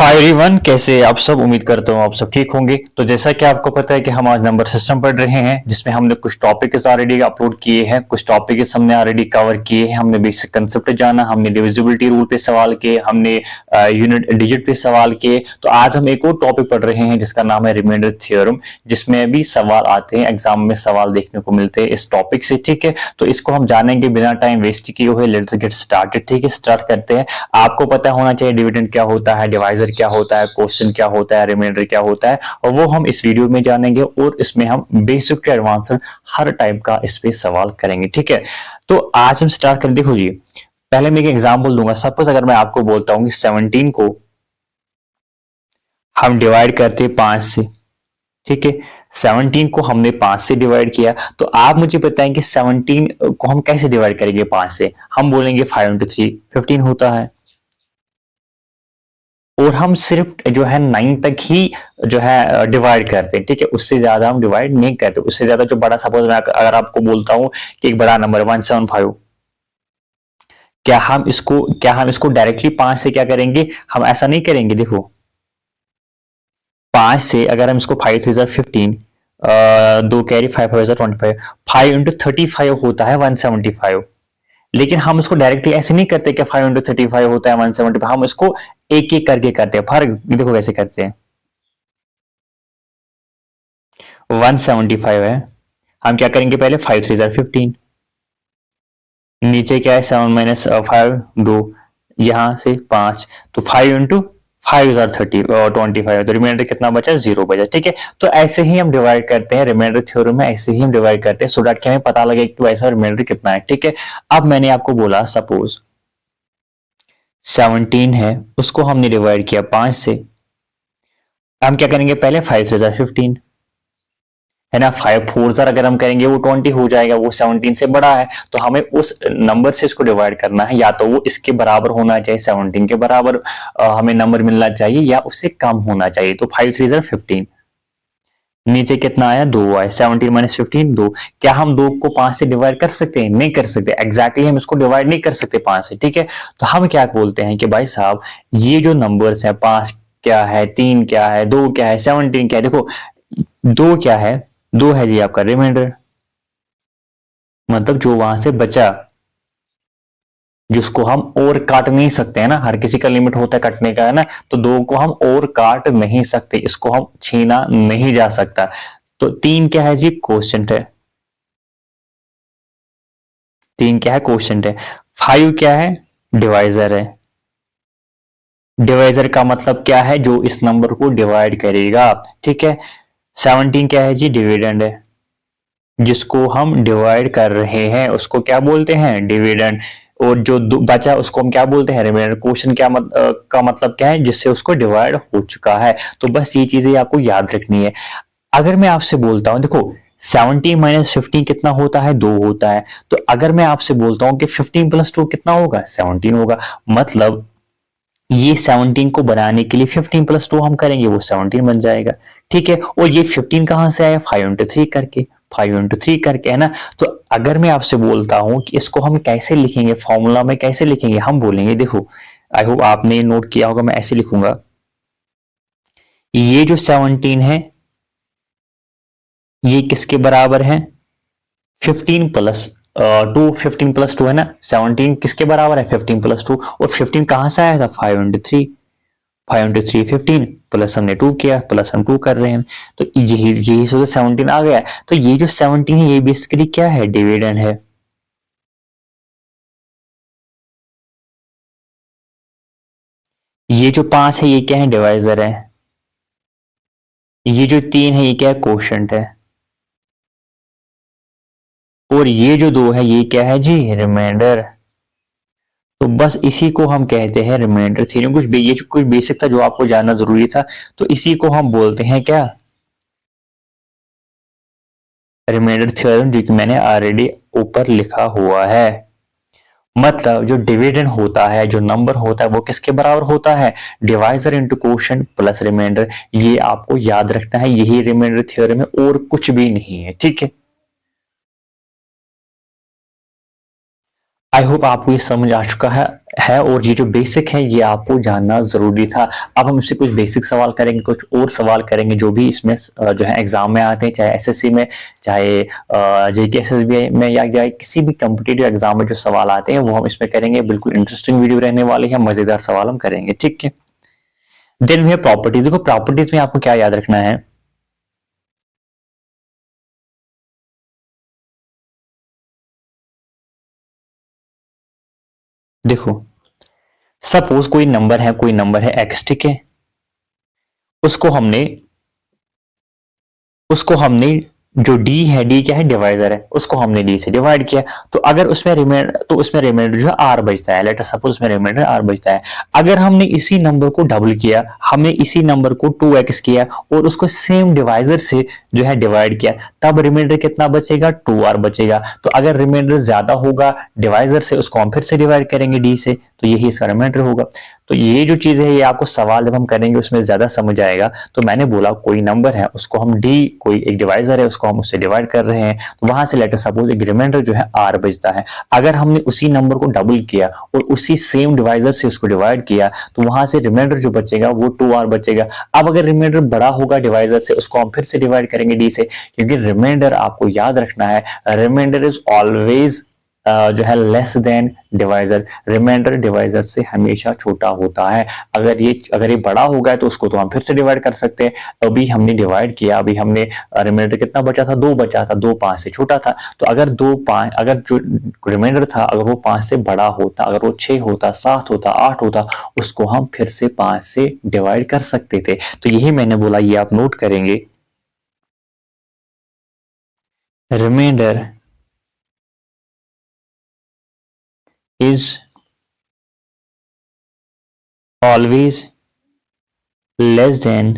Hi everyone, कैसे आप सब। उम्मीद करता हूँ आप सब ठीक होंगे। तो जैसा कि आपको पता है कि हम आज नंबर सिस्टम पढ़ रहे हैं, जिसमें हमने कुछ टॉपिक्स ऑलरेडी अपलोड किए हैं, कुछ टॉपिक्स हमने ऑलरेडी कवर किए हैं। हमने बेसिक कंसेप्ट जाना, हमने डिविजिबिलिटी रूल पे सवाल किए, हमने यूनिट डिजिट पे सवाल किए। तो आज हम एक और टॉपिक पढ़ रहे हैं जिसका नाम है रिमाइंडर थ्योरम, जिसमें भी सवाल आते हैं, एग्जाम में सवाल देखने को मिलते हैं इस टॉपिक से। ठीक है, तो इसको हम जानेंगे बिना टाइम वेस्ट किए हुए। Let's get started. ठीक है, स्टार्ट करते हैं। आपको पता होना चाहिए डिविडेंड क्या होता है, डिवाइजर क्या होता है, क्वेश्चन क्या होता है, रिमाइंडर क्या होता है, और वो हम इस वीडियो में जानेंगे। और इसमें हम बेसिक टू एडवांस हर टाइप का इस पे सवाल करेंगे। ठीक है, तो आज हम स्टार्ट करें। देखो जी, पहले मैं एक एग्जांपल दूंगा। सपोज अगर मैं आपको बोलता हूं कि 17 को हम डिवाइड करते हैं 5 से। ठीक है, 17 को हमने 5 से डिवाइड किया, तो आप मुझे बताएं कि 17 को हम कैसे डिवाइड करेंगे 5 से। हम बोलेंगे 5 इंटू 3 15 होता है, और हम सिर्फ जो है 9 तक ही जो है डिवाइड करते हैं। ठीक है, उससे ज्यादा हम डिवाइड नहीं करते। उससे ज्यादा जो बड़ा, सपोज मैं अगर आपको बोलता हूं कि एक बड़ा नंबर 175, क्या हम इसको डायरेक्टली 5 से क्या करेंगे? हम ऐसा नहीं करेंगे। देखो, 5 से अगर हम इसको 5 3 15, दो कैरी 5 5 25, 5 इंटू 35 होता है 175। लेकिन हम इसको डायरेक्टली ऐसे नहीं करते कि 5 इंटू 35 होता है 175। हम इसको एक एक करके करते हैं। फर्क देखो कैसे करते हैं। 175 है, हम क्या करेंगे? पहले 5 3 15, नीचे क्या है 7 माइनस 5 2, यहां से 5, तो 5 इंटू 5 और 25, तो रिमाइंडर कितना बचा? 0 बचा। ठीक है, तो ऐसे ही हम डिवाइड करते हैं रिमाइंडर थ्योरम में। ऐसे ही हम डिवाइड करते हैं सो दैट कि हमें पता लगे कि वैसा रिमाइंडर कितना है। ठीक है, अब मैंने आपको बोला सपोज 17 है, उसको हमने डिवाइड किया 5 से। हम क्या करेंगे? पहले 5 से 15 है ना, 5 4 अगर हम करेंगे वो 20 हो जाएगा, वो 17 से बड़ा है। तो हमें उस नंबर से इसको डिवाइड करना है, या तो वो इसके बराबर होना चाहिए, 17 के बराबर हमें नंबर मिलना चाहिए, या उससे कम होना चाहिए। तो 5 3 15, नीचे कितना आया? 2 आया। 17 माइनस 15 2। क्या हम 2 को 5 से डिवाइड कर सकते हैं? नहीं कर सकते। एग्जैक्टली हम इसको डिवाइड नहीं कर सकते 5 से। ठीक है, तो हम क्या बोलते हैं कि भाई साहब, ये जो नंबर्स है, 5 क्या है, 3 क्या है, 2 क्या है, 17 क्या है। देखो, 2 क्या है? 2 है जी आपका रिमाइंडर, मतलब जो वहां से बचा, जिसको हम और काट नहीं सकते है ना। हर किसी का लिमिट होता है कटने का, है ना। तो 2 को हम और काट नहीं सकते, इसको हम छीना नहीं जा सकता। तो 3 क्या है जी? क्वोशिएंट है। 3 क्या है? क्वोशिएंट है। 5 क्या है? डिवाइजर है। डिवाइजर का मतलब क्या है? जो इस नंबर को डिवाइड करेगा। ठीक है, 17 क्या है जी? डिविडेंड है। जिसको हम डिवाइड कर रहे हैं उसको क्या बोलते हैं? डिविडेंड। और जो बचा उसको हम क्या बोलते हैं? रिमाइंडर। क्वेश्चन का मतलब क्या है? जिससे उसको डिवाइड हो चुका है। तो बस ये चीजें आपको याद रखनी है। अगर मैं आपसे बोलता हूं, देखो 17 माइनस 15 कितना होता है? 2 होता है। तो अगर मैं आपसे बोलता हूं कि 15 प्लस 2 कितना होगा? 17 होगा। मतलब ये 17 को बनाने के लिए 15 प्लस 2 हम करेंगे, वो 17 बन जाएगा। ठीक है, और ये 15 कहां से आया? 5 इंटू 3 करके, 5 इंटू 3 करके, है ना। तो अगर मैं आपसे बोलता हूं कि इसको हम कैसे लिखेंगे, फॉर्मूला में कैसे लिखेंगे, हम बोलेंगे, देखो आई होप आपने नोट किया होगा, मैं ऐसे लिखूंगा। ये जो 17 है, ये किसके बराबर है? 15 प्लस 2। 15 प्लस 2 है ना, 17 किसके बराबर है? 15 प्लस 2। और 15 कहां से आया था? 5 इंटू 3। 5 इंटू 3 15, प्लस हमने 2 किया, प्लस हम 2 कर रहे हैं। तो यही यही सोचा 17 आ गया। तो ये जो 17 है, ये बेसिकली क्या है? डिविडेंड है। ये जो 5 है, ये क्या है? डिवाइजर है। ये जो 3 है, ये क्या है? कोशेंट है। और ये जो 2 है, ये क्या है जी? रिमाइंडर। तो बस इसी को हम कहते हैं रिमाइंडर थ्योरम। ये कुछ बेसिक था जो आपको जानना जरूरी था। तो इसी को हम बोलते हैं क्या? रिमाइंडर थ्योरम, जो कि मैंने ऑलरेडी ऊपर लिखा हुआ है। मतलब जो डिविडेंड होता है, जो नंबर होता है, वो किसके बराबर होता है? Divisor into quotient plus remainder. ये आपको याद रखना है, यही रिमाइंडर थ्योरम है, और कुछ भी नहीं है। ठीक है, आई होप आपको ये समझ आ चुका है। है और ये जो बेसिक है ये आपको जानना जरूरी था। अब हम इससे कुछ बेसिक सवाल करेंगे, कुछ और सवाल करेंगे जो भी इसमें जो है एग्जाम में आते हैं, चाहे एसएससी में, चाहे जेकेएसएसबी में, या चाहे किसी भी कॉम्पिटिटिव एग्जाम में जो सवाल आते हैं वो हम इसमें करेंगे। बिल्कुल इंटरेस्टिंग वीडियो रहने वाली है, मजेदार सवाल हम करेंगे, ठीक है। Then we have properties. देखो प्रॉपर्टीज में आपको क्या याद रखना है, देखो सपोज कोई नंबर है एक्स, ठीक है। उसको हमने उसको हमने जो डी है, डी क्या है, डिवाइजर है, उसको हमने डी से डिवाइड किया। तो अगर उसमें रिमाइंडर जो है आर बचता है, लेट अस सपोज उसमें रिमाइंडर आर बचता है। अगर हमने इसी नंबर को डबल किया, हमने इसी नंबर को 2x किया और उसको सेम डिवाइजर से जो है डिवाइड किया, तब रिमाइंडर कितना बचेगा, 2r बचेगा। तो अगर रिमाइंडर ज्यादा होगा डिवाइजर से, उसको हम फिर से डिवाइड करेंगे डी से, तो यही इसका रिमाइंडर होगा। तो ये जो चीज है ये आपको सवाल जब हम करेंगे उसमें ज्यादा समझ आएगा। तो मैंने बोला कोई नंबर है उसको हम डी, कोई एक डिवाइजर है उसको हम उससे डिवाइड कर रहे हैं, तो वहां से लेटर सपोज एक रिमाइंडर जो है आर बचता है। अगर हमने उसी नंबर को डबल किया और उसी सेम डिवाइजर से उसको डिवाइड किया, तो वहां से रिमाइंडर जो बचेगा वो 2r बचेगा। अब अगर रिमाइंडर बड़ा होगा डिवाइजर से, उसको हम फिर से डिवाइड करेंगे डी से, क्योंकि रिमाइंडर आपको याद रखना है, रिमाइंडर इज ऑलवेज जो है less than divisor. Remainder divisor से हमेशा छोटा होता है। अगर ये बड़ा होगा तो उसको तो हम फिर से डिवाइड कर सकते हैं। अभी हमने डिवाइड किया, अभी हमने रिमाइंडर कितना बचा था, 2 बचा था, 2 5 से छोटा था। तो अगर जो रिमाइंडर था अगर वो 5 से बड़ा होता, अगर वो 6 होता, 7 होता, 8 होता, उसको हम फिर से 5 से डिवाइड कर सकते थे। तो यही मैंने बोला, ये आप नोट करेंगे, remainder is always less than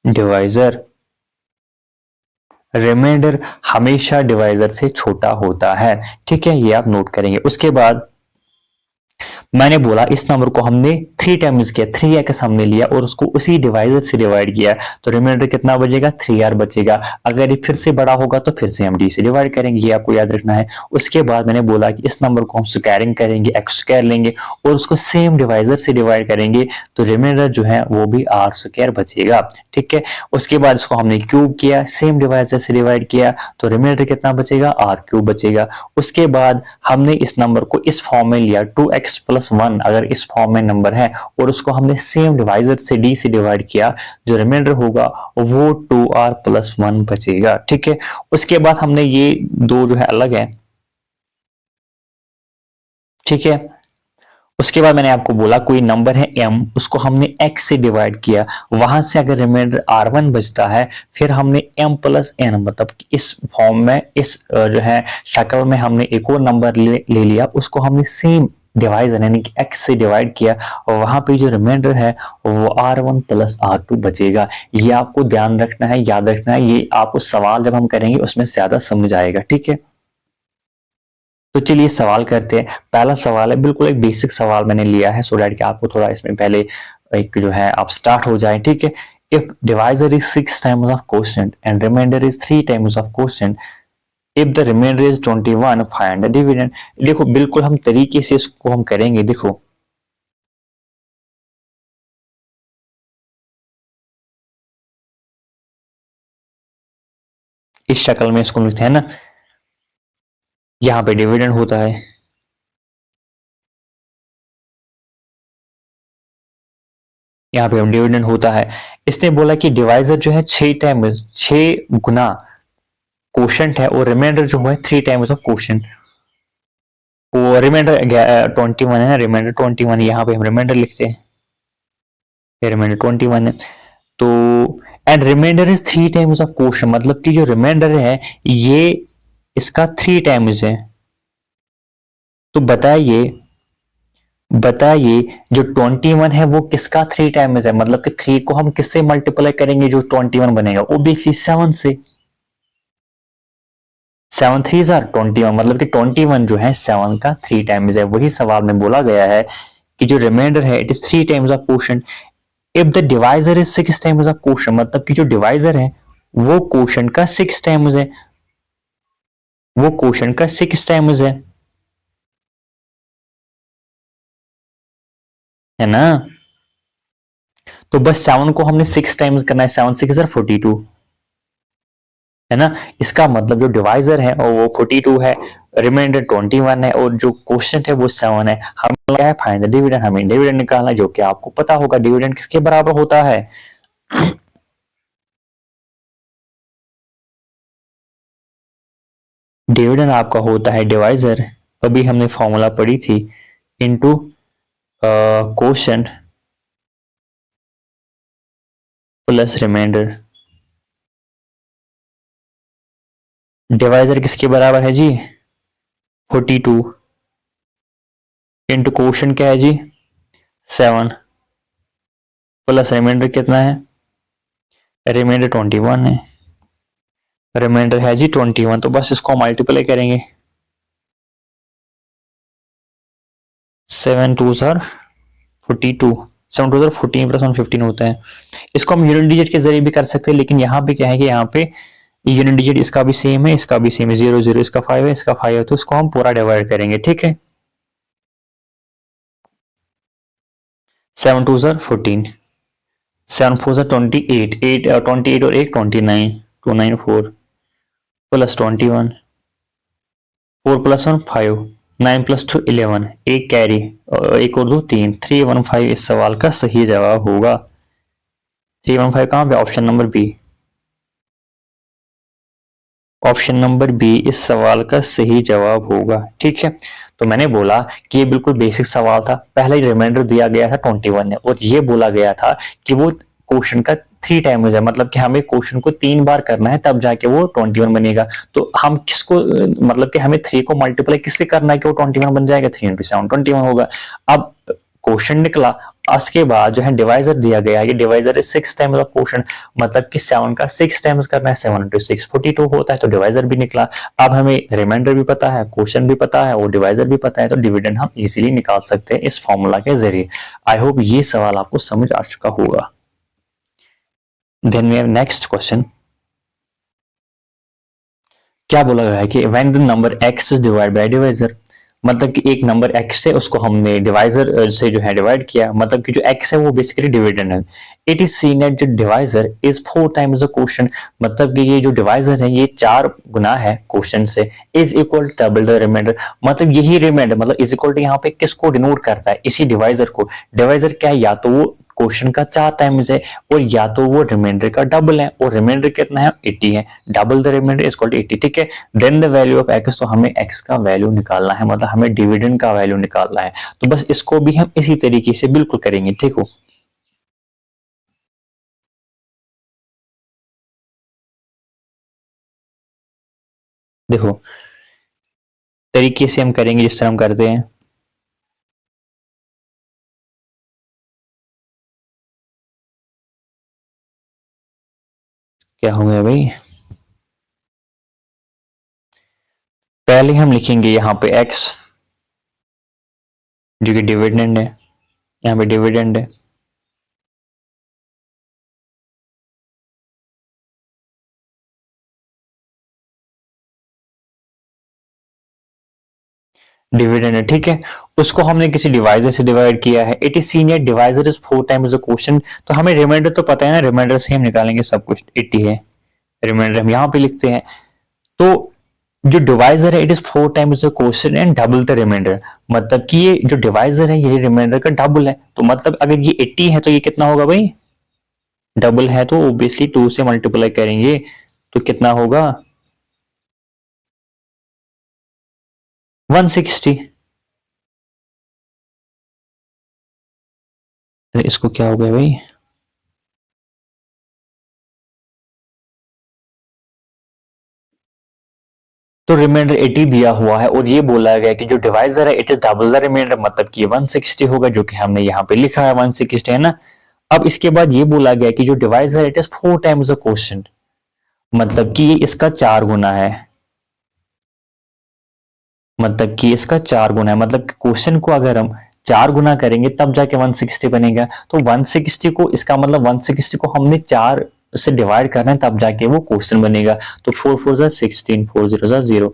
divisor। Remainder हमेशा डिवाइजर से छोटा होता है, ठीक है, ये आप नोट करेंगे। उसके बाद मैंने बोला इस नंबर को हमने 3 टाइम्स किया, 3x हमने लिया और उसको उसी डिवाइजर से डिवाइड किया, तो रिमाइंडर कितना बचेगा, 3r बचेगा। अगर ये फिर से बड़ा होगा तो फिर से हम d से डिवाइड करेंगे, ये आपको याद रखना है। उसके बाद मैंने बोला कि इस नंबर को हम स्क्वायरिंग करेंगे, x स्क्वायर लेंगे और उसको सेम डिवाइजर से डिवाइड करेंगे, तो रिमाइंडर जो है वो भी r स्क्वायर बचेगा, ठीक है। उसके बाद इसको हमने क्यूब किया, सेम डिवाइजर से डिवाइड किया, तो रिमाइंडर कितना बचेगा, r क्यूब बचेगा। उसके बाद हमने इस नंबर को इस फॉर्म में लिया, 2x + 1 अगर इस फॉर्म में नंबर है और उसको हमने सेम डिवाइजर से d से डिवाइड किया, जो रिमाइंडर होगा वो 2r + 1 बचेगा, ठीक है। उसके बाद हमने ये दो जो है अलग है, ठीक है। उसके बाद मैंने आपको बोला कोई नंबर है m, उसको हमने x से डिवाइड किया, वहां से अगर रिमाइंडर r1 बचता है, फिर हमने m + n मतलब इस फॉर्म में, इस जो है शक्ल में हमने एक और नंबर ले लिया, उसको हमने सेम डिवाइजर यानी कि x से डिवाइड किया और वहां पे जो रिमाइंडर है वो r1 + r2 बचेगा। ये आपको ध्यान रखना है, याद रखना है, ये आपको सवाल जब हम करेंगे उसमें ज्यादा समझ आएगा, ठीक है। तो चलिए सवाल करते हैं। पहला सवाल है, बिल्कुल एक बेसिक सवाल मैंने लिया है सो दैट कि आपको थोड़ा इसमें पहले एक जो है आप स्टार्ट हो जाए, ठीक है। If divisor is 6 times of quotient and remainder is 3 times of quotient, if the remainder is 21 find the dividend. देखो बिल्कुल हम तरीके से इसको हम करेंगे। देखो इस शक्ल में इसको लिखते हैं ना, यहाँ पे डिविडेंड होता है, यहाँ पे हम डिविडेंड होता है। इसने बोला कि डिवाइजर जो है 6 गुना कोशेंट है और रिमाइंडर जो है 3 टाइम्स ऑफ कोशेंट। वो रिमाइंडर 21 है ना, रिमाइंडर 21, यहाँ पे हम रिमाइंडर लिखते हैं, रिमाइंडर 21 है। तो and remainder is 3 times of quotient, मतलब कि जो रिमाइंडर है ये इसका 3 टाइम्स है। तो बताइए जो 21 है वो किसका 3 टाइम्स है, मतलब कि 3 को हम किससे मल्टीप्लाई करेंगे, जो 21 बनेगा ओबियसली 7 से। 7 3 21, मतलब कि 21 जो है 7 का 3 टाइम्स है। वही सवाल में बोला गया है कि जो रिमाइंडर है it is 3 times of quotient if the divisor is 6 times of quotient, मतलब कि जो डिवाइजर है वो कोशेंट का 6 टाइम्स है, वो कोशेंट का 6 टाइम्स है। है ना। तो बस 7 को हमने 6 टाइम्स करना है, 7 6 42, है ना। इसका मतलब जो डिवाइजर है और वो 42 है, रिमाइंडर 21 है और जो क्वेश्चन है वो 7 है। हम क्या है, फाइंड द डिविडेंड, हमें डिविडेंड निकालना है, जो कि आपको पता होगा डिविडेंड किसके बराबर होता है। डिविडेंड आपका होता है डिवाइजर, अभी हमने फॉर्मूला पढ़ी थी, into quotient plus remainder. Divisor किसके बराबर है जी, 42, इंटू क्वोशिएंट क्या है जी 7, प्लस रिमाइंडर कितना है, रिमाइंडर 21 है, रिमाइंडर है जी 21, तो बस इसको मल्टीप्लाई करेंगे, 7 2 सर 42, 7 2 सर 14 प्लस 1 15 होता है। इसको हम यूनिट डिजिट के जरिए भी कर सकते हैं, लेकिन यहाँ पे क्या है कि यहाँ पे यूनिट डिजिट इसका भी सेम है, इसका भी सेम है, 0 0 इसका 5 है, इसका 5 है, तो इसको हम पूरा डिवाइड करेंगे, ठीक है। 7 2 सर 14, 7 4 सर 28, 28 और 1 29, 294 प्लस 21, 4 प्लस 1 5, 9 प्लस 2 11, एक कैरी, एक और 2 3, 315 इस सवाल का सही जवाब होगा। 315 कहाँ पे, option number B, option number B इस सवाल का सही जवाब होगा, ठीक है। तो मैंने बोला कि ये बिल्कुल बेसिक सवाल था, पहले ही रिमाइंडर दिया गया था 21 ने, और ये बोला गया था कि वो क्वेश्चन का 3 टाइम हो जाए, मतलब कि हमें क्वेश्चन को 3 बार करना है तब जाके वो 21 बनेगा। तो हम किसको, मतलब कि हमें 3 को मल्टीप्लाई किससे करना है कि वो 21 बन जाएगा, 3 इंटू 7 21 होगा। अब क्वेश्चन निकला, उसके बाद जो है डिवाइजर दिया गया, ये डिवाइजर है 6 टाइम्स ऑफ क्वेश्चन, मतलब कि 7 का 6 टाइम्स करना है, 7 इंटू 6 42 होता है, तो डिवाइजर भी निकला। अब हमें रिमाइंडर भी पता है, क्वेश्चन भी पता है और डिवाइजर भी पता है, तो डिविडेंड हम इजीली निकाल सकते हैं इस फॉर्मूला के जरिए। आई होप ये सवाल आपको समझ आ चुका होगा। Then we have next question. क्या बोला गया है कि when the number x is divide by divisor, मतलब कि एक नंबर x से उसको हमने डिवाइजर से जो है डिवाइड किया, मतलब कि जो x है वो बेसिकली डिविडेंड है। इट इज सीन दैट जो divisor is 4 times the quotient, मतलब कि ये जो डिवाइजर है ये 4 गुना है क्वोशिएंट से, is equal double the remainder, मतलब यही रिमाइंडर, मतलब इज इक्वल टू यहाँ पे किसको डिनोट करता है, इसी डिवाइजर को। डिवाइजर क्या है, या तो वो क्वेश्चन का 4 टाइम्स है और या तो वो रिमाइंडर का डबल है, और रिमाइंडर कितना है 80 है, double the remainder is equal to 80, ठीक है। Then the value of x, तो हमें x का वैल्यू निकालना है, मतलब हमें डिविडेंड का वैल्यू निकालना है। तो बस इसको भी हम इसी तरीके से बिल्कुल करेंगे, ठीक हो। देखो तरीके से हम करेंगे जिस तरह हम करते हैं। क्या हो गया भाई, पहले हम लिखेंगे यहाँ पे x जो कि डिविडेंड है, यहाँ पे डिविडेंड है, डिविडेंड है, ठीक है। उसको हमने किसी डिवाइजर से डिवाइड किया है, it is seen that divisor is 4 times the quotient, तो हमें रिमाइंडर तो पता है ना, रिमाइंडर से हम निकालेंगे सब कुछ, 80 है, रिमाइंडर हम यहाँ पे लिखते हैं। तो जो डिवाइजर है it is 4 times the quotient and double the remainder, मतलब कि ये जो डिवाइजर है ये रिमाइंडर का डबल है, तो मतलब अगर ये 80 है तो ये कितना होगा भाई, डबल है तो ऑब्वियसली 2 से मल्टीप्लाई करेंगे तो कितना होगा 160। इसको क्या हो गया भाई, तो रिमाइंडर 80 दिया हुआ है और ये बोला गया कि जो डिवाइजर है it is double the remainder, मतलब कि 160 होगा, जो कि हमने यहाँ पे लिखा है 160, है ना। अब इसके बाद ये बोला गया कि जो डिवाइजर है it is 4 times the quotient, मतलब कि ये इसका 4 गुना है, मतलब कि इसका 4 गुना है, मतलब कि क्वेश्चन को अगर हम 4 गुना करेंगे तब जाके 160 बनेगा, तो 160 को, इसका मतलब 160 को हमने 4 से डिवाइड करना है तब जाके वो क्वेश्चन बनेगा। तो 4 4 16, 4 0 0,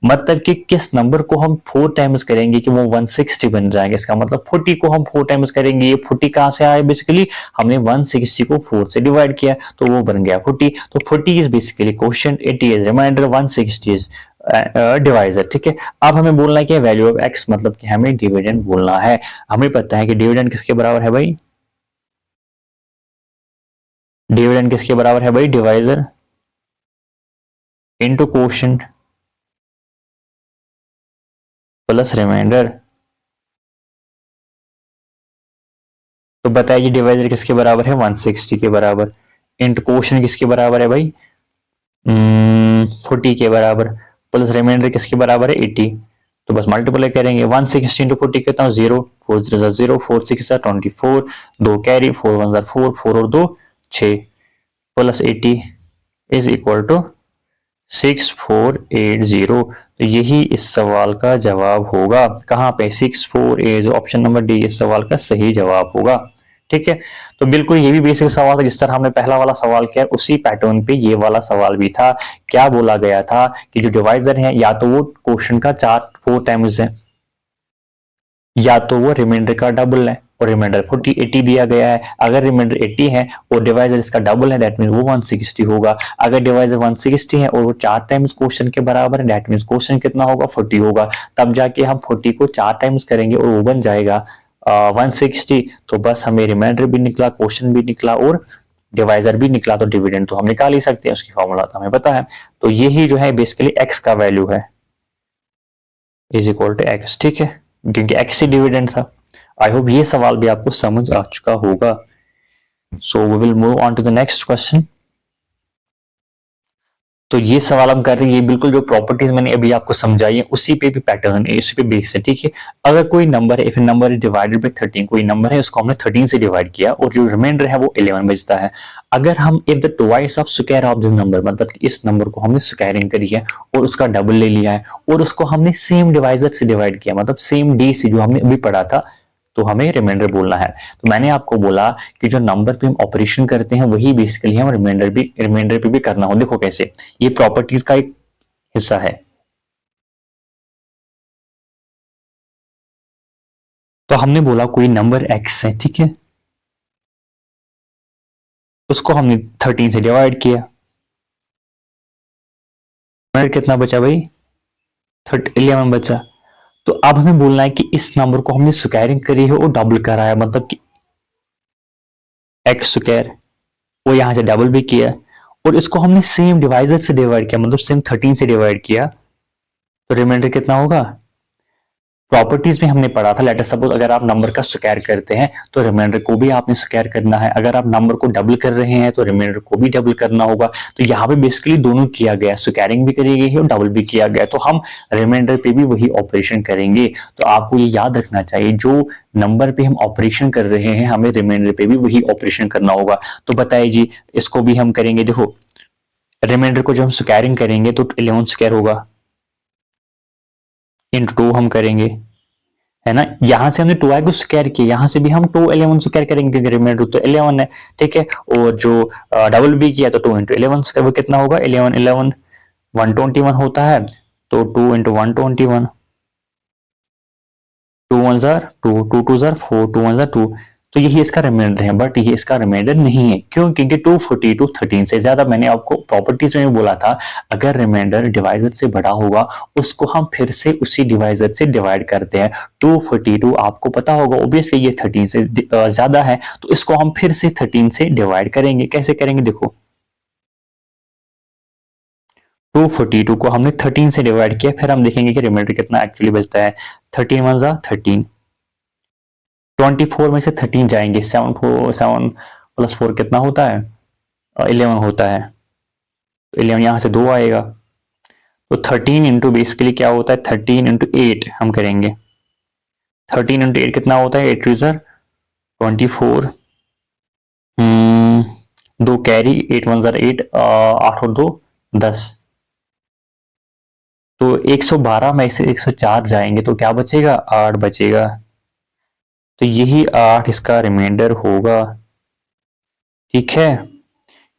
मतलब कि किस नंबर को हम 4 टाइम्स करेंगे कि वो 160 बन जाएंगे। इसका मतलब 40 को हम 4 टाइम्स करेंगे। ये 40 कहां से आया? बेसिकली हमने 160 को 4 से डिवाइड किया तो वो बन गया 40। तो 40 is basically quotient, 80 is remainder, 160 is divisor. ठीक है, अब हमें बोलना है कि वैल्यू ऑफ एक्स, मतलब कि हमें डिविडेंड बोलना है। हमें पता है कि डिविडेंड किसके बराबर है भाई? डिविडेंड किसके बराबर है भाई? Divisor into quotient plus remainder. तो बताइए डिवाइजर किसके बराबर है? 160 के बराबर। इंटू क्वोशिएंट किसके बराबर है भाई? 40 के बराबर। प्लस रिमाइंडर किसके बराबर है? 80। तो बस मल्टीप्लाई करेंगे। 160 इंटू 40 कितना? 0, 4 0 0, 4 6 24, 2 कैरी, 4 1 4, 4 और 2 6, प्लस 80 इज इक्वल टू 6480। तो यही इस सवाल का जवाब होगा। कहां पे? 6480, ऑप्शन नंबर डी इस सवाल का सही जवाब होगा। ठीक है, तो बिल्कुल ये भी बेसिक सवाल था। जिस तरह हमने पहला वाला सवाल किया उसी पैटर्न पे ये वाला सवाल भी था। क्या बोला गया था कि जो डिवाइजर है या तो वो क्वेश्चन का 4 टाइम्स है या तो वो रिमाइंडर का डबल है, और रिमाइंडर 40 80 दिया गया है। अगर रिमाइंडर 80 है और डिवाइजर इसका डबल है, दैट मीन वो 160 होगा। अगर डिवाइजर 160 है और वो 4 टाइम्स क्वेश्चन के बराबर है, दैट मीन क्वेश्चन कितना होगा? 40 होगा। तब जाके हम 40 को 4 टाइम्स करेंगे और वो बन जाएगा 160। तो बस हमें रिमाइंडर भी निकला, क्वेश्चन भी निकला और डिवाइजर भी निकला। तो डिविडेंड तो हम निकाल ही सकते हैं, उसकी फॉर्मूला तो हमें पता है। तो यही जो है बेसिकली एक्स का वैल्यू है, इज इक्वल टू एक्स। ठीक है, क्योंकि एक्स ही डिविडेंड था। आई होप ये सवाल भी आपको समझ आ चुका होगा। So we will move on to the next question. तो ये सवाल हम कर रहे हैं, ये बिल्कुल जो प्रॉपर्टीज मैंने अभी आपको समझाई है उसी पे भी पैटर्न है, उसी पे बेस है। ठीक है, अगर कोई नंबर है, if number is divided bye 13, कोई नंबर है उसको हमने 13 से डिवाइड किया और जो रिमाइंडर है वो 11 बचता है। अगर हम if the twice of square of this number, मतलब कि इस नंबर को हमने स्क्वायरिंग करी है और उसका डबल ले लिया है और उसको हमने सेम डिवाइजर से डिवाइड किया, मतलब सेम डी से जो हमने अभी पढ़ा था, तो हमें रिमाइंडर बोलना है। तो मैंने आपको बोला कि जो नंबर पे हम ऑपरेशन करते हैं वही बेसिकली हम रिमाइंडर पे भी करना हो। देखो कैसे, ये प्रॉपर्टीज का एक हिस्सा है। तो हमने बोला कोई नंबर एक्स है, ठीक है, उसको हमने 13 से डिवाइड किया, रिमाइंडर कितना बचा भाई? 11 बचा। तो अब हमें बोलना है कि इस नंबर को हमने स्क्वायरिंग करी है और डबल कराया, मतलब कि एक्स स्क्वायर, वो यहां से डबल भी किया और इसको हमने सेम डिवाइजर से डिवाइड किया, मतलब सेम 13 से डिवाइड किया। तो रिमाइंडर कितना होगा? प्रॉपर्टीज में हमने पढ़ा था, लेटर सपोज अगर आप नंबर का स्क्वायर करते हैं तो रिमाइंडर को भी आपने स्क्वायर करना है। अगर आप नंबर को डबल कर रहे हैं तो रिमाइंडर को भी डबल करना होगा। तो यहाँ पे बेसिकली दोनों किया गया, स्क्वायरिंग भी करी गई है और डबल भी किया गया। तो हम रिमाइंडर पे भी वही ऑपरेशन करेंगे। तो आपको ये याद रखना चाहिए, जो नंबर पे हम ऑपरेशन कर रहे हैं हमें रिमाइंडर पे भी वही ऑपरेशन करना होगा। तो बताइए जी, इसको भी हम करेंगे। देखो, रिमाइंडर को जब हम स्क्वायरिंग करेंगे तो 11 स्क्वायर होगा, इंटू 2 हम करेंगे, है ना। यहां से हमने 2i को स्क्वायर किया, यहां से भी हम 2 11 स्क्वायर करेंगे क्योंकि रिमाइंडर तो 11 है। ठीक है, और जो डबल भी किया तो 2 इंटू 11 स्क्वायर, वो कितना होगा? 11 11 121 होता है। तो 2 इंटू 121, 2 1 जार 2, 2 2 जार 4, 2 1 जार 2। तो यही इसका रिमाइंडर है, बट ये इसका रिमाइंडर नहीं है। क्यों? क्योंकि 242 13 से ज्यादा। मैंने आपको प्रॉपर्टीज में भी बोला था, अगर रिमाइंडर डिवाइजर से बड़ा होगा उसको हम फिर से उसी डिवाइजर से डिवाइड करते हैं। 242 आपको पता होगा ऑब्वियसली ये 13 से ज्यादा है, तो इसको हम फिर से 13 से डिवाइड करेंगे। कैसे करेंगे? देखो, 242 को हमने 13 से डिवाइड किया, फिर हम देखेंगे कि रिमाइंडर कितना एक्चुअली बचता है। 13 1 जा 13, 24 में से 13 जाएंगे, 7 प्लस 4 कितना होता है? 11 होता है। तो 11 यहां से 2 आएगा। तो 13 इंटू बेसिकली क्या होता है? 13 इंटू 8 हम करेंगे। 13 इंटू 8 कितना होता है? 8 टू सर 24, 2 कैरी, 8 1 जर 8, 8 और 2 10। तो 112 में से 104 जाएंगे तो क्या बचेगा? 8 बचेगा। तो यही 8 इसका रिमाइंडर होगा। ठीक है,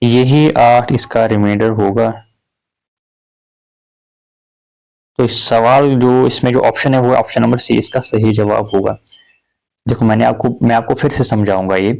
यही 8 इसका रिमाइंडर होगा। तो इस सवाल जो इसमें जो ऑप्शन है वो ऑप्शन नंबर सी इसका सही जवाब होगा। देखो मैं आपको फिर से समझाऊंगा ये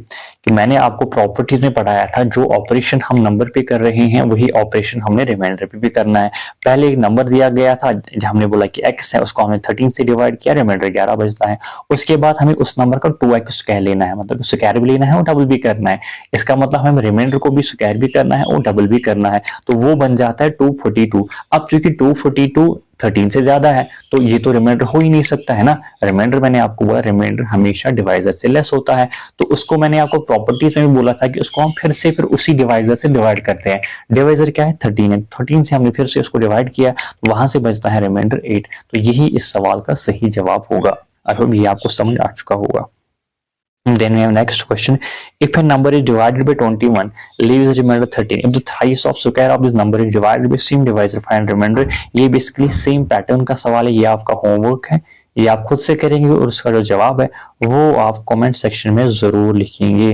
कि मैंने आपको प्रॉपर्टीज में पढ़ाया था, जो ऑपरेशन हम नंबर पे कर रहे हैं वही ऑपरेशन हमने रिमाइंडर पे भी करना है। पहले एक नंबर दिया गया था, हमने बोला कि x है, उसको हमने 13 से डिवाइड किया, रिमाइंडर 11 बचता है। उसके बाद हमें उस नंबर का 2x स्क्वायर लेना है, मतलब स्क्वायर भी लेना है और डबल भी करना है। इसका मतलब हमें रिमाइंडर को भी स्क्वायर भी करना है और डबल भी करना है, तो वो बन जाता है 242। अब चूंकि 242 13 से ज्यादा है तो ये तो रिमाइंडर हो ही नहीं सकता है ना। रिमाइंडर मैंने आपको बोला रिमाइंडर हमेशा डिवाइजर से लेस होता है, तो उसको मैंने आपको प्रॉपर्टीज में भी बोला था कि उसको हम फिर उसी डिवाइजर से डिवाइड करते हैं। डिवाइजर क्या है 13 है, 13 से हमने फिर से उसको डिवाइड किया, तो वहां से बचता है रिमाइंडर 8। तो यही इस सवाल का सही जवाब होगा। आई होप ये आपको समझ आ चुका होगा। Then we have next question. If a number is divided by 21, leaves remainder 13. If the thrice of square of this number is divided by same divisor, find remainder. ये basically same pattern का सवाल है, ये आपका homework है, ये आप खुद से करेंगे और उसका जो जवाब है वो आप कमेंट सेक्शन में जरूर लिखेंगे।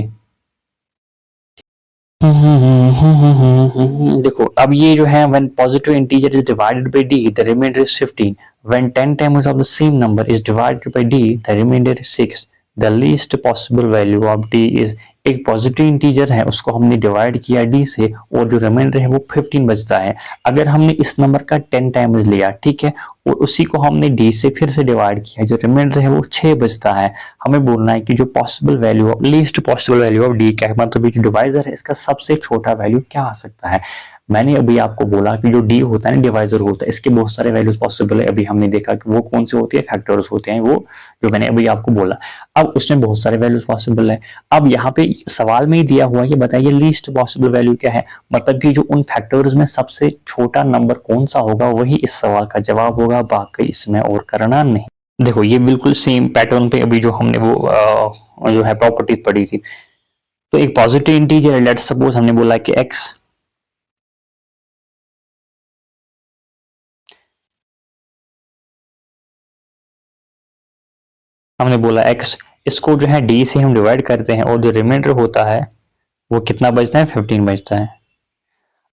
देखो अब ये जो है when positive integer is divided by d the remainder is 15, when 10 times of the same number is divided by d the remainder is 6, the least possible value of d is, एक positive integer है उसको हमने divide किया d से और जो reminder है वो 15 बचता है। अगर हमने इस नंबर का 10 टाइम्स लिया, ठीक है, और उसी को हमने d से फिर से डिवाइड किया, जो रिमाइंडर है वो 6 बचता है। हमें बोलना है कि जो possible value of least possible value of D क्या है, मतलब ये जो डिवाइजर है इसका सबसे छोटा वैल्यू क्या आ सकता है। मैंने अभी आपको बोला कि जो डी होता है ना डिवाइजर होता है, इसके बहुत सारे वैल्यूज पॉसिबल है। अभी हमने देखा कि वो कौन से होते हैं, फैक्टर्स होते हैं, वो जो मैंने अभी आपको बोला। अब उसमें बहुत सारे वैल्यूज पॉसिबल है। अब यहाँ पे सवाल में ही दिया हुआ है कि बताइए लीस्ट पॉसिबल वैल्यू क्या है, मतलब कि जो उन फैक्टर्स में सबसे छोटा नंबर कौन सा होगा वही इस सवाल का जवाब होगा, बाकी इसमें और करना नहीं। देखो ये बिल्कुल सेम पैटर्न पे अभी जो हमने वो जो है प्रॉपर्टीज पढ़ी थी। तो एक पॉजिटिव इंटीजर है, लेट्स सपोज हमने बोला कि x, हमने बोला x, इसको जो है d से हम डिवाइड करते हैं और जो रिमाइंडर होता है वो कितना बचता है, 15 बचता है।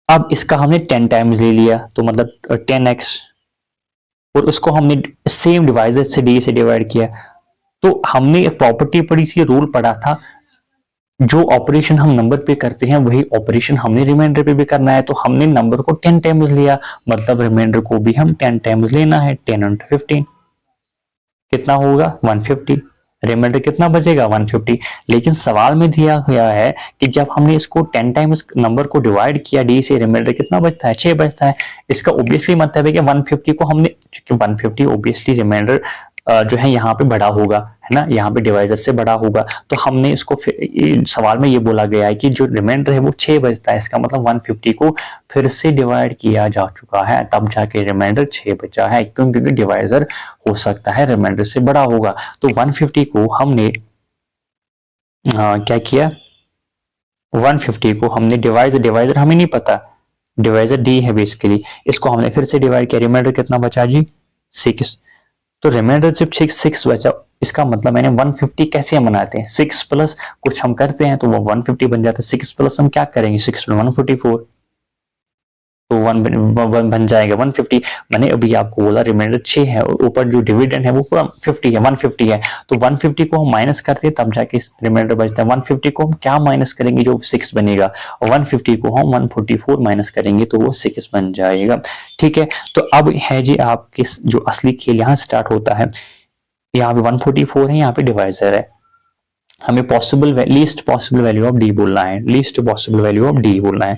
अब इसका हमने 10 टाइम्स ले लिया तो मतलब 10x, और उसको हमने सेम डिवाइजर से d से डिवाइड किया। तो हमने एक प्रॉपर्टी पढ़ी थी, रूल पढ़ा था, जो ऑपरेशन हम नंबर पे करते हैं वही ऑपरेशन हमने रिमाइंडर पे भी करना है। तो हमने नंबर को 10 टाइम्स लिया, मतलब रिमाइंडर को भी हम 10 टाइम्स लेना है। 10 into 15 कितना होगा, 150। रिमाइंडर कितना बचेगा, 150। लेकिन सवाल में दिया गया है कि जब हमने इसको 10 टाइम्स नंबर को डिवाइड किया डी से, रिमाइंडर कितना बचता है, 6 बचता है। इसका ऑब्वियसली मतलब है कि 150 को हमने, क्योंकि 150 ऑब्वियसली रिमाइंडर जो है यहाँ पे बड़ा होगा, है ना, यहाँ पे डिवाइजर से बड़ा होगा। तो हमने इसको सवाल में ये बोला गया है कि जो रिमाइंडर है वो 6 बचता है, इसका मतलब 150 को फिर से डिवाइड किया जा चुका है, तब जाके रिमाइंडर 6 बचा है, क्योंकि डिवाइजर हो सकता है रिमाइंडर से बड़ा होगा। तो 150 को हमने क्या किया, 150 को हमने डिवाइजर हमें नहीं पता, डिवाइजर डी है बेसिकली, इसको हमने फिर से डिवाइड किया, रिमाइंडर कितना बचा जी, 6। तो रिमाइंडर जब 6 बचा, इसका मतलब मैंने 150 कैसे हम बनाते हैं, 6 प्लस कुछ हम करते हैं तो वो 150 बन जाता है। 6 प्लस हम क्या करेंगे, 6 प्लस 144, तो वन बन जाएगा 150। मैंने अभी आपको बोला रिमाइंडर 6 है और ऊपर जो डिविडेंड है वो पूरा 50 है, 150 है। तो 150 को हम माइनस करते हैं तब जाके रिमाइंडर बचता है। 150 को हम क्या माइनस करेंगे, जो 6 बनेगा, और 150 को हम 144 माइनस करेंगे तो वो 6 बन जाएगा। ठीक है, तो अब है जी आपके जो असली खेल यहाँ स्टार्ट होता है। यहाँ पे 144 है, यहाँ पे डिवाइजर है, हमें least possible value of D बोलना है, least possible value of D बोलना है।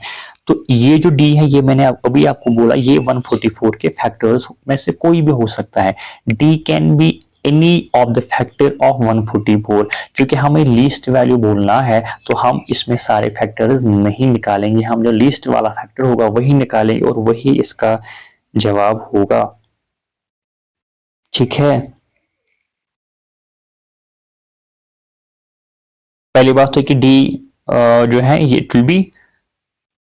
तो ये जो डी है ये मैंने अभी आपको बोला, ये 144 के फैक्टर्स में से कोई भी हो सकता है। D can be any of the factor of 144। क्योंकि हमें लीस्ट वैल्यू बोलना है तो हम इसमें सारे फैक्टर्स नहीं निकालेंगे, हम जो लीस्ट वाला फैक्टर होगा वही निकालेंगे और वही इसका जवाब होगा। ठीक है, पहली बात तो कि डी जो है ये it will be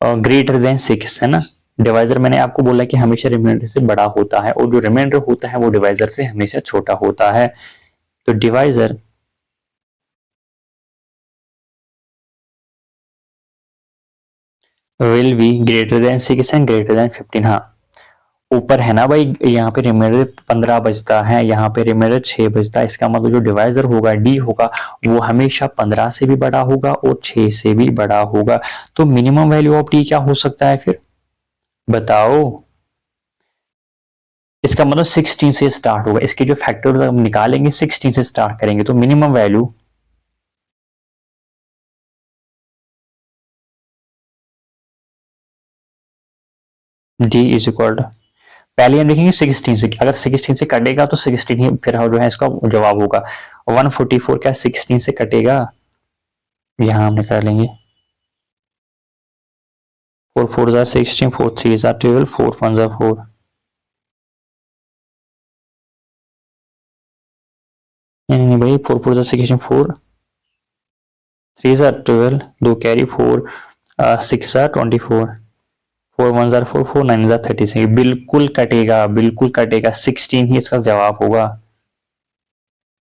greater than 6, है ना। डिवाइजर मैंने आपको बोला कि हमेशा रिमाइंडर से बड़ा होता है और जो रिमाइंडर होता है वो डिवाइजर से हमेशा छोटा होता है। तो divisor will be greater than 6 and greater than 15। हाँ, ऊपर है ना भाई, यहाँ पे रिमाइंडर 15 बचता है, यहाँ पे रिमाइंडर 6 बचता है। इसका मतलब जो डिवाइजर होगा डी होगा वो हमेशा 15 से भी बड़ा होगा और 6 से भी बड़ा होगा। तो मिनिमम वैल्यू ऑफ डी क्या हो सकता है फिर बताओ। इसका मतलब 16 से स्टार्ट होगा। इसके जो फैक्टर्स हम निकालेंगे 16 से स्टार्ट करेंगे, तो minimum value D is equal, पहले हम देखेंगे 16 से, अगर 16 से कटेगा तो 16 ही फिर जो है इसका जवाब होगा। 144 क्या 16 से कटेगा, यहां हम निकालेंगे 4 4 जार 16, 4 3 जार 12, 4 1 जार 4। नहीं भाई 4 4 jar 16, 4 3 jar 12, 2 carry 4, 6 jar 24, 4 1 jar 4, 4 9 jar 36। बिल्कुल कटेगा, बिल्कुल कटेगा, 16 ही इसका जवाब होगा।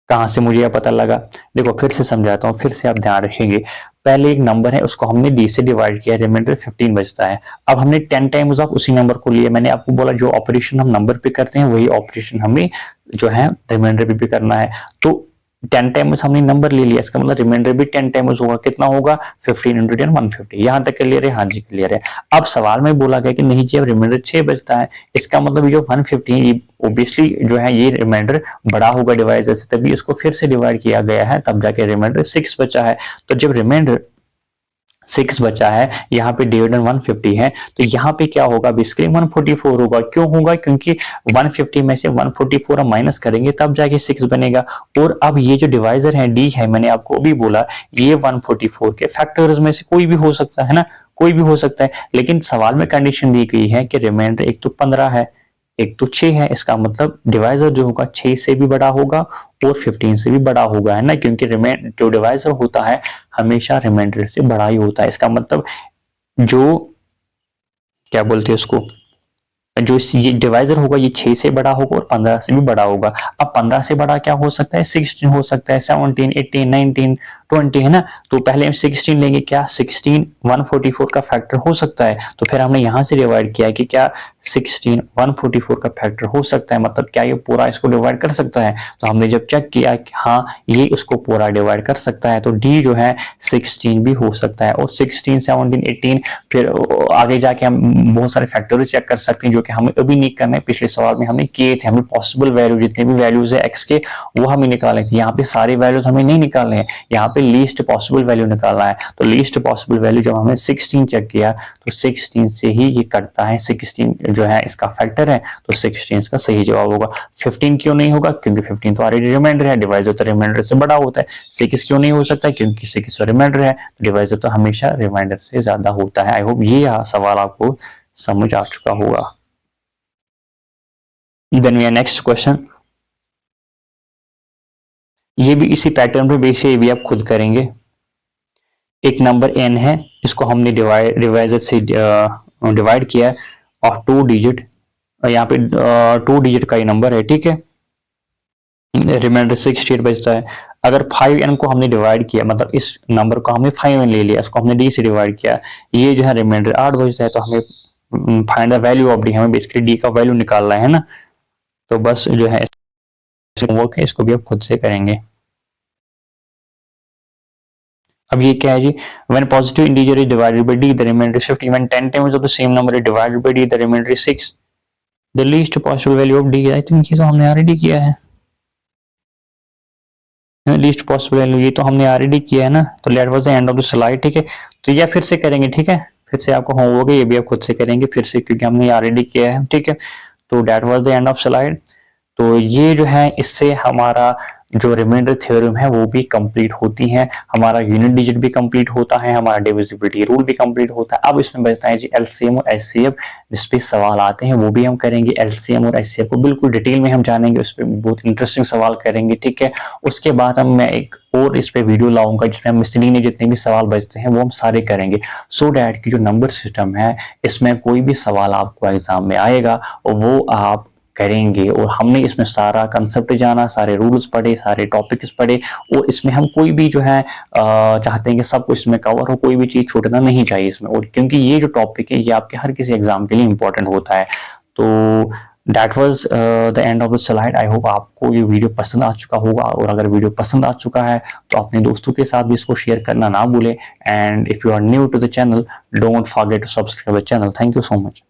कहां से मुझे यह पता लगा, देखो फिर से समझाता हूँ, फिर से आप ध्यान रखेंगे। पहले एक नंबर है उसको हमने डी से डिवाइड किया, रिमाइंडर 15 बचता है। अब हमने 10 टाइम्स ऑफ उसी नंबर को लिए। मैंने आपको बोला जो ऑपरेशन हम नंबर पे करते हैं वही ऑपरेशन हमें जो है रिमाइंडर पे भी करना है। तो 10 टाइम्स हमने नंबर ले लिया, इसका मतलब रिमाइंडर भी 10 टाइम्स होगा। कितना होगा 15 इंटू 10 150। यहां तक क्लियर है, हाँ जी क्लियर है। अब सवाल में बोला गया कि नहीं जी अब रिमाइंडर 6 बचता है, इसका मतलब जो 150 ये ओब्वियसली जो है ये रिमाइंडर बड़ा होगा डिवाइजर से, तभी इसको फिर से डिवाइड किया गया है, तब जाके रिमाइंडर 6 बचा है। तो जब रिमाइंडर 6 बचा है, यहाँ पे डिविडेंड 150 है, तो यहाँ पे क्या होगा बेसिकली 144 होगा। क्यों होगा, क्योंकि 150 में से 144 हम माइनस करेंगे तब जाके 6 बनेगा। और अब ये जो डिवाइजर है डी है, मैंने आपको अभी बोला ये 144 के फैक्टर्स में से कोई भी हो सकता है ना, कोई भी हो सकता है। लेकिन सवाल में कंडीशन दी गई है कि रिमाइंडर एक तो 15 है, एक तो 6 है, इसका मतलब डिवाइजर जो होगा 6 से भी बड़ा होगा और 15 से भी बड़ा होगा, है ना, क्योंकि रिमाइंडर जो डिवाइजर होता है हमेशा रिमाइंडर से बड़ा ही होता है। इसका मतलब जो क्या बोलते हैं उसको, जो ये डिवाइजर होगा ये 6 से बड़ा होगा और 15 से भी बड़ा होगा। अब 15 से बड़ा क्या हो सकता है, 16 हो सकता है, 17 18 19 20, है ना। तो पहले हम 16 लेंगे, क्या 16 144 का फैक्टर हो सकता है, तो फिर हमने यहां से डिवाइड किया कि क्या 16 144 का फैक्टर हो सकता है, मतलब क्या ये पूरा इसको डिवाइड कर सकता है। तो हमने जब चेक किया कि हाँ ये उसको पूरा डिवाइड कर सकता है, तो डी जो है 16 भी हो सकता है। और 16 17 18 फिर आगे जाके हम बहुत सारे फैक्टर चेक कर सकते हैं, जो कि हमें अभी नहीं करना है, पिछले सवाल में हमने किए थे। हमें पॉसिबल वैल्यू जितने भी वैल्यूज है एक्स के वो हमें निकालने थे। यहाँ पे सारे वैल्यूज हमें नहीं निकालने हैं, यहाँ पे लीस्ट पॉसिबल वैल्यू निकालना है। तो लीस्ट पॉसिबल वैल्यू जब हमने 16 चेक किया तो 16 से ही ये कटता है, 16 जो है इसका फैक्टर है, तो 16 इसका सही जवाब होगा। 15 क्यों नहीं होगा, क्योंकि 15 तो ऑलरेडी रिमाइंडर है, डिवाइजर तो रिमाइंडर से बड़ा होता है। 6 क्यों नहीं हो सकता, क्योंकि 6 रिमाइंडर है, डिवाइजर तो हमेशा रिमाइंडर से ज्यादा होता है। आई होप ये सवाल आपको समझ आ चुका होगा। देन वी नेक्स्ट क्वेश्चन, ये भी इसी पैटर्न पे बेस है, ये भी आप खुद करेंगे। एक नंबर n है, इसको हमने डिवाइजर से डिवाइड किया है और 2 डिजिट, यहाँ पे 2 डिजिट का ही नंबर है, ठीक है। रिमाइंडर 68 बचता है। अगर 5n को हमने डिवाइड किया, मतलब इस नंबर को हमने 5n ले लिया, इसको हमने d से डिवाइड किया, ये जो है रिमाइंडर 8 बचता है। तो हमें find the value of D, हमें बेसिकली डी का वैल्यू निकालना है ना। तो बस जो है वर्क है, इसको भी आप खुद से करेंगे। अब ये क्या है जी, when positive integer is divided by D the remainder is 50, when 10 times of the same number is divided by D the remainder is 6, the least possible value of D. I think ये तो हमने already किया है, least possible value ये तो हमने already किया है ना। तो let was the end of the slide, ठीक है। तो ये फिर से करेंगे, ठीक है, फिर से आपको होमवर्क है, ये भी आप खुद से करेंगे फिर से, क्योंकि हमने ऑलरेडी किया है, ठीक है। तो that was the end of slide. तो ये जो है इससे हमारा जो रिमाइंडर थ्योरम है वो भी कंप्लीट होती है, हमारा यूनिट डिजिट भी कंप्लीट होता है, हमारा डिविजिबिलिटी रूल भी कंप्लीट होता है। अब इसमें बचता है जी एलसीएम और एचसीएफ, जिस पे सवाल आते हैं वो भी हम करेंगे। एलसीएम और एचसीएफ को बिल्कुल डिटेल में हम जानेंगे, उस पर बहुत इंटरेस्टिंग सवाल करेंगे, ठीक है। उसके बाद मैं एक और इस पे वीडियो लाऊंगा जिसमें हम मिसलिनियस जितने भी सवाल बचते हैं वो हम सारे करेंगे, सो डैट की जो नंबर सिस्टम है इसमें कोई भी सवाल आपको एग्जाम में आएगा और वो आप करेंगे। और हमने इसमें सारा कंसेप्ट जाना, सारे रूल्स पढ़े, सारे टॉपिक्स पढ़े, और इसमें हम कोई भी जो है चाहते हैं कि सब कुछ इसमें कवर हो, कोई भी चीज छूटना नहीं चाहिए इसमें। और क्योंकि ये जो टॉपिक है ये आपके हर किसी एग्जाम के लिए इंपॉर्टेंट होता है। तो that was the end of the slide. I hope आपको ये वीडियो पसंद आ चुका होगा, और अगर वीडियो पसंद आ चुका है तो अपने दोस्तों के साथ भी इसको शेयर करना ना भूलें। And if you are new to the channel, don't forget to subscribe the channel. Thank you so much.